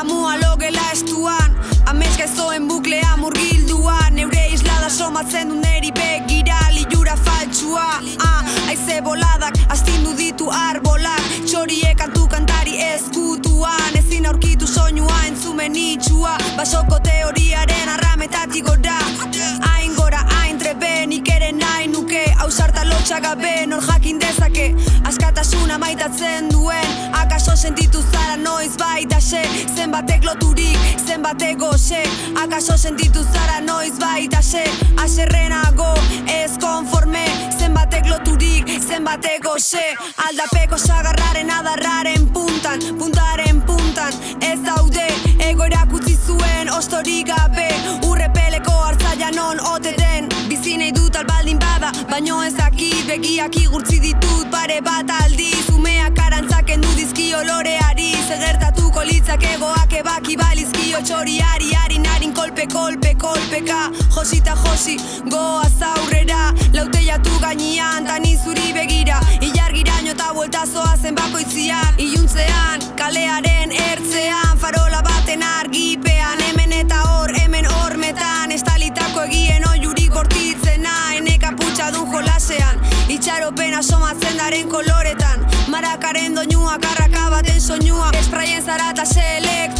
Damua logela estuan, ameska ezoen buklea murgilduan. Neure islada somatzen du neri begira, lilura faltsua. Aize boladak, astindu ditu arbolak, txoriek kantu kantari ezkutuan. Ezin aurkitu soinua entzumen itxua, basoko teoriaren arrametatik gora. Hain gora, hain trebe, nik ere nahi nuke, ausarta lotxagabe, nor jakin dezake askatasuna maitatzen duen. Akaso sentitu zara noiz baita se, zenbatek loturik, zenbatek goze. Akaso sentitu zara noiz baita se, aserrenago, ez konforme, zenbatek loturik, zenbatek goze. Aldapeko sagarraren adarraren puntan, puntaren puntan, ez daude, egoerak utzi zuen ostorik gabe. Urrepeleko hartzaia non ote den, bizinei dut albaldin bada, baino ez dakit begiak igurtzi ditut pare bat aldiz. Umeak arantzaken du dizkio loreari, zegertatuko litzak egoak ebaki balizkio txoriari. Harin kolpe, kolpeka, josita josi, goaz aurrera, lauteiatu gainean, tani zuri begira, ilargiraino eta bueltazoa zen bakoitzian. Iluntzean, kalearen ertzean, farola baten argipean, hemen eta hor, hemen hormetan, estalitako egien oiurik bortitzena, eneka putxadun jolasean, itxaropena somatzen daren koloretan, marakaren doinua, karraka baten soinua, espraien zarata selek